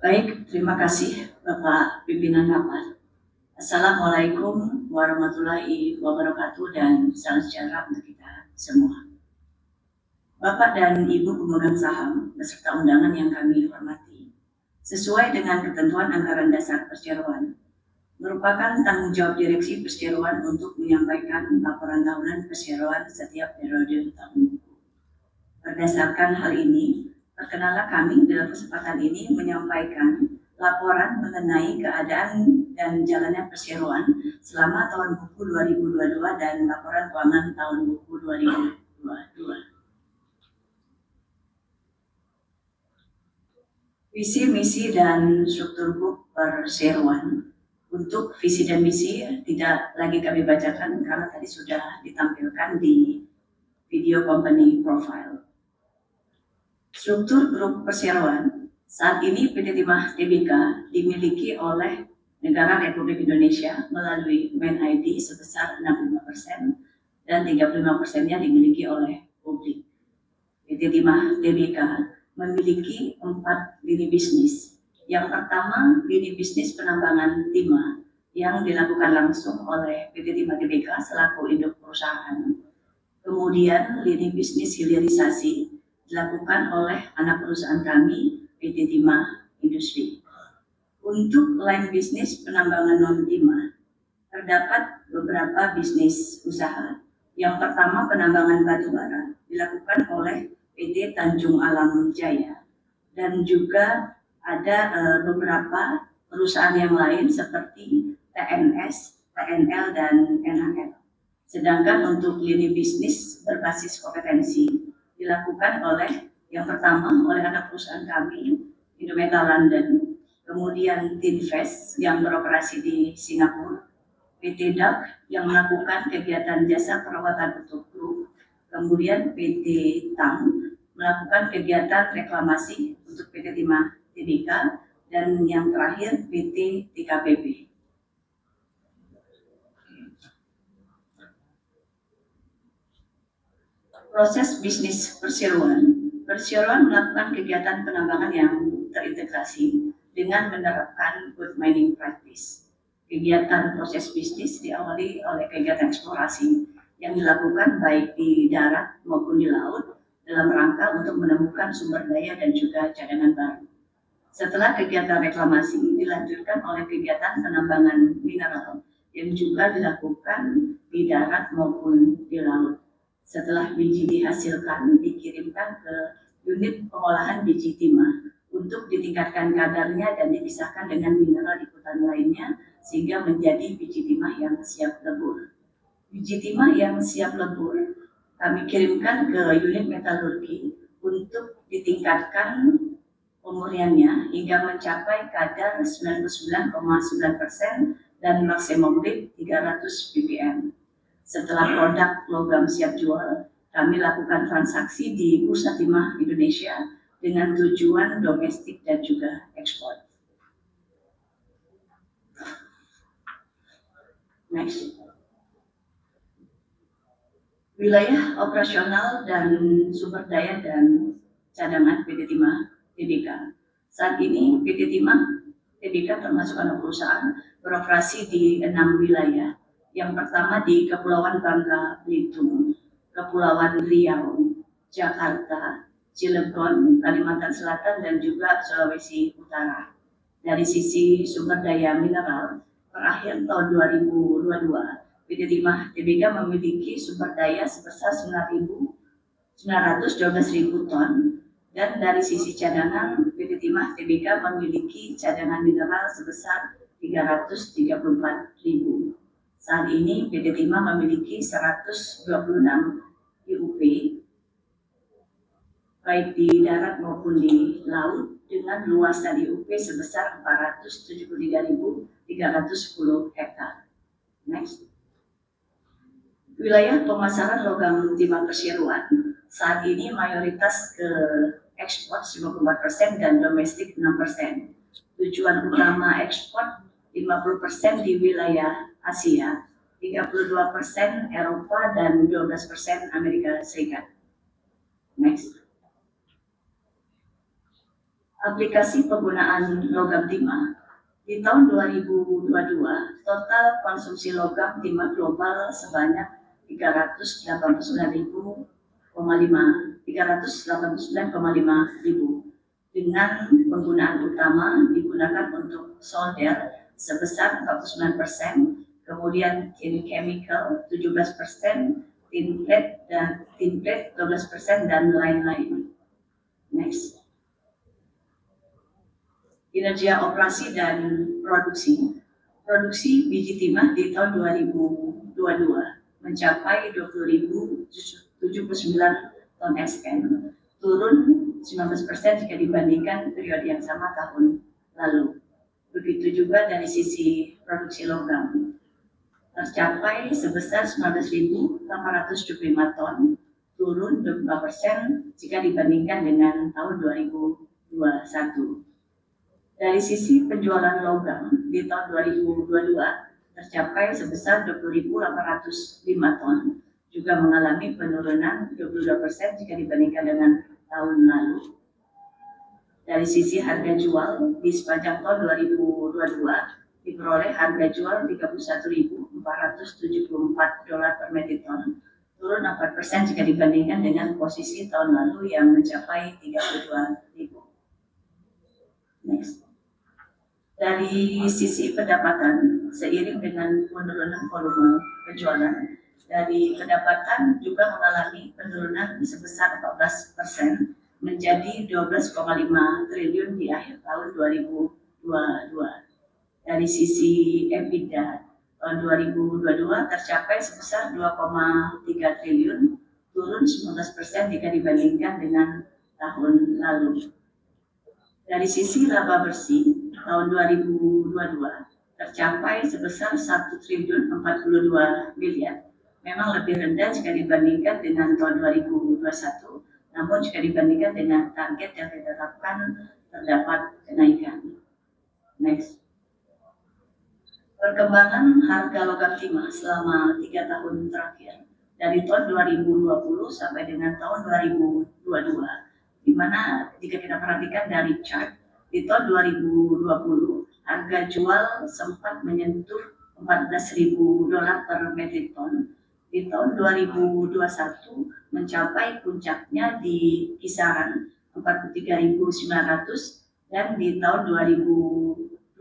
Baik, terima kasih Bapak Pimpinan Rapat. Assalamualaikum warahmatullahi wabarakatuh dan salam sejahtera untuk kita semua. Bapak dan Ibu pemegang saham beserta undangan yang kami hormati, sesuai dengan ketentuan anggaran dasar perseroan, merupakan tanggung jawab direksi perseroan untuk menyampaikan laporan tahunan perseroan setiap periode tahun. Berdasarkan hal ini, perkenalan kami dalam kesempatan ini menyampaikan laporan mengenai keadaan dan jalannya perseroan selama tahun buku 2022 dan laporan keuangan tahun buku 2022. Visi, misi, dan struktur grup perseroan. Untuk visi dan misi tidak lagi kami bacakan karena tadi sudah ditampilkan di video company profile. Struktur grup perseroan. Saat ini PT Timah Tbk dimiliki oleh Negara Republik Indonesia melalui main ID sebesar 65% dan 35%-nya dimiliki oleh publik. PT Timah Tbk memiliki 4 lini bisnis. Yang pertama, lini bisnis penambangan timah yang dilakukan langsung oleh PT Timah Tbk selaku induk perusahaan. Kemudian lini bisnis hilirisasi dilakukan oleh anak perusahaan kami, PT Timah Industri. Untuk line bisnis penambangan non-timah, terdapat beberapa bisnis usaha. Yang pertama, penambangan batu bara dilakukan oleh PT Tanjung Alam Jaya, dan juga ada beberapa perusahaan yang lain seperti TNS, TNL, dan NHL. Sedangkan untuk lini bisnis berbasis kompetensi dilakukan oleh yang pertama oleh anak perusahaan kami, Indometal London, kemudian Tinvest yang beroperasi di Singapura, PT DAK yang melakukan kegiatan jasa perawatan untuk grup, kemudian PT TAM melakukan kegiatan reklamasi untuk PT Timah Tbk, dan yang terakhir PT TKPB. Proses bisnis perseroan. Perseroan melakukan kegiatan penambangan yang terintegrasi dengan menerapkan good mining practice. Kegiatan proses bisnis diawali oleh kegiatan eksplorasi yang dilakukan baik di darat maupun di laut dalam rangka untuk menemukan sumber daya dan juga cadangan baru. Setelah kegiatan reklamasi dilanjutkan oleh kegiatan penambangan mineral yang juga dilakukan di darat maupun di laut. Setelah biji dihasilkan, dikirimkan ke unit pengolahan biji timah untuk ditingkatkan kadarnya dan dipisahkan dengan mineral ikutan lainnya sehingga menjadi biji timah yang siap lebur. Biji timah yang siap lebur kami kirimkan ke unit metalurgi untuk ditingkatkan pemurniannya hingga mencapai kadar 99,9% dan maksimum rate 300 ppm. Setelah produk logam siap jual, kami lakukan transaksi di Bursa Timah Indonesia dengan tujuan domestik dan juga ekspor. Next. Wilayah operasional dan sumber daya dan cadangan PT Timah Tbk. Saat ini PT Timah Tbk termasuk anak perusahaan beroperasi di 6 wilayah. Yang pertama di Kepulauan Bangka Belitung, Kepulauan Riau, Jakarta, Cilegon, Kalimantan Selatan, dan juga Sulawesi Utara. Dari sisi sumber daya mineral, per akhir tahun 2022, PT Timah Tbk memiliki sumber daya sebesar 912.000 ton, dan dari sisi cadangan, PT Timah Tbk memiliki cadangan mineral sebesar 334.000. Saat ini PT Timah memiliki 126 IUP, baik di darat maupun di laut, dengan luasan IUP sebesar 473.310 hektar. Next. Wilayah pemasaran logam timah perseroan saat ini mayoritas ke ekspor 54% dan domestik 6%. Tujuan utama ekspor 50% di wilayah Asia, 32% Eropa, dan 12% Amerika Serikat. Next. aplikasi penggunaan logam timah. Di tahun 2022, total konsumsi logam timah global sebanyak 389,5 ribu, dengan penggunaan utama digunakan untuk solder sebesar 49%, kemudian tin chemical 17%, tin plate 12%, dan lain-lain. Next. Kinerja operasi dan produksi. Produksi biji timah di tahun 2022 mencapai 20.079 ton SN, turun 19% jika dibandingkan periode yang sama tahun lalu. Begitu juga dari sisi produksi logam, tercapai sebesar 19.875 ton, turun 25% jika dibandingkan dengan tahun 2021. Dari sisi penjualan logam di tahun 2022 tercapai sebesar 20.805 ton, juga mengalami penurunan 22% jika dibandingkan dengan tahun lalu. Dari sisi harga jual di sepanjang tahun 2022 diperoleh harga jual $31.474 per metrik ton, turun 4% jika dibandingkan dengan posisi tahun lalu yang mencapai 32.000. Next. Dari sisi pendapatan, seiring dengan penurunan volume penjualan, dari pendapatan juga mengalami penurunan sebesar 14% menjadi 12,5 triliun di akhir tahun 2022. Dari sisi EBITDA tahun 2022 tercapai sebesar 2,3 triliun, turun 19% jika dibandingkan dengan tahun lalu. Dari sisi laba bersih tahun 2022 tercapai sebesar 1.042 miliar. Memang lebih rendah jika dibandingkan dengan tahun 2021, namun jika dibandingkan dengan target yang ditetapkan terdapat kenaikan. Next. Perkembangan harga logam timah selama 3 tahun terakhir dari tahun 2020 sampai dengan tahun 2022. Di mana jika kita perhatikan dari chart, di tahun 2020 harga jual sempat menyentuh $14.000 per metrik ton. Di tahun 2021 mencapai puncaknya di kisaran 43.900, dan di tahun 2022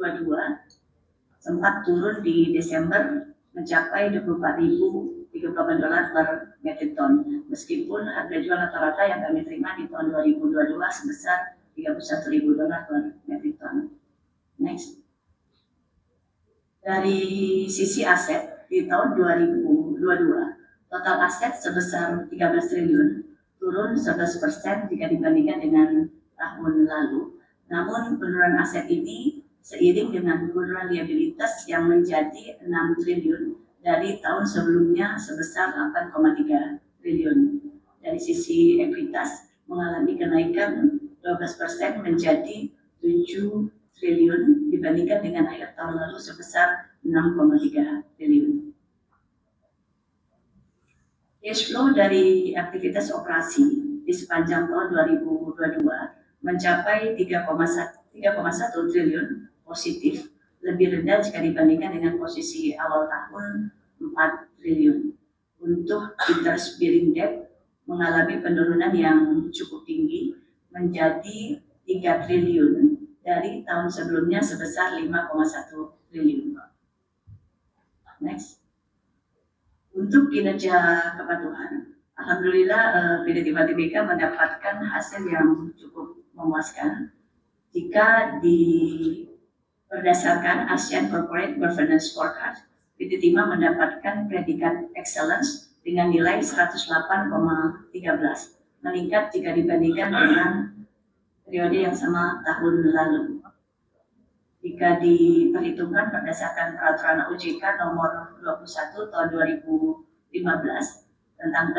sempat turun di Desember mencapai $24.038 per metrik ton, meskipun harga jual rata-rata yang kami terima di tahun 2022 sebesar $31.000 per metrik ton. Next. Dari sisi aset di tahun 2022, total aset sebesar 13 triliun, turun 11% jika dibandingkan dengan tahun lalu. Namun penurunan aset ini seiring dengan penurunan liabilitas yang menjadi 6 triliun dari tahun sebelumnya sebesar 8,3 triliun. Dari sisi ekuitas mengalami kenaikan 12% menjadi 7 triliun dibandingkan dengan akhir tahun lalu sebesar 6,3 triliun. Cash flow dari aktivitas operasi di sepanjang tahun 2022 mencapai 3,1 triliun positif, lebih rendah jika dibandingkan dengan posisi awal tahun 4 triliun. Untuk interest bearing debt mengalami penurunan yang cukup tinggi menjadi 3 triliun dari tahun sebelumnya sebesar 5,1 triliun. Next. Untuk kinerja kepatuhan, alhamdulillah PT Timah Tbk mendapatkan hasil yang cukup memuaskan jika berdasarkan ASEAN Corporate Governance Scorecard. PT Timah mendapatkan predikat excellence dengan nilai 108,13, meningkat jika dibandingkan dengan periode yang sama tahun lalu. Jika diperhitungkan berdasarkan peraturan OJK nomor 21 tahun 2015 tentang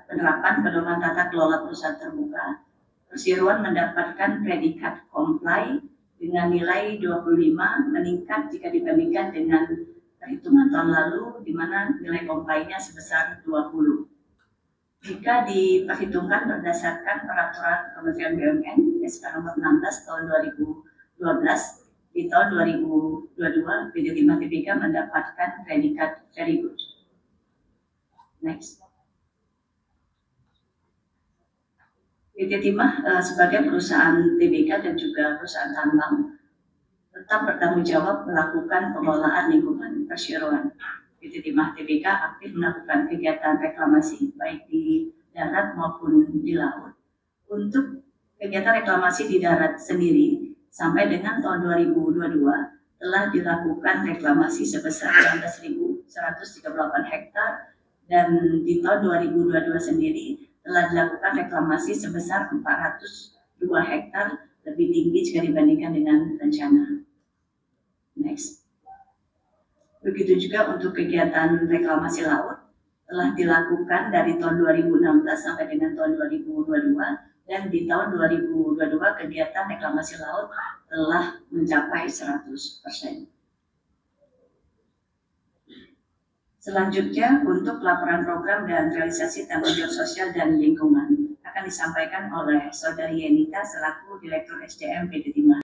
penerapan pedoman tata kelola perusahaan terbuka, Perseroan mendapatkan predikat comply dengan nilai 25, meningkat jika dibandingkan dengan perhitungan tahun lalu di mana nilai comply-nya sebesar 20. Jika diperhitungkan berdasarkan peraturan Kementerian BUMN SK nomor 16 tahun 2012, di tahun 2022 PT Timah Tbk mendapatkan predikat very good. Next. PT Timah sebagai perusahaan Tbk dan juga perusahaan tambang tetap bertanggung jawab melakukan pengelolaan lingkungan perseroan. PT Timah Tbk aktif melakukan kegiatan reklamasi baik di darat maupun di laut. Untuk kegiatan reklamasi di darat sendiri sampai dengan tahun 2022 telah dilakukan reklamasi sebesar 19.138 hektar dan di tahun 2022 sendiri telah dilakukan reklamasi sebesar 402 hektar, lebih tinggi jika dibandingkan dengan rencana. Next. Begitu juga untuk kegiatan reklamasi laut telah dilakukan dari tahun 2016 sampai dengan tahun 2022 dan di tahun 2022 kegiatan reklamasi laut telah mencapai 100%. Selanjutnya untuk laporan program dan realisasi tanggung jawab sosial dan lingkungan akan disampaikan oleh Saudari Yenita selaku Direktur SDM PT Timah.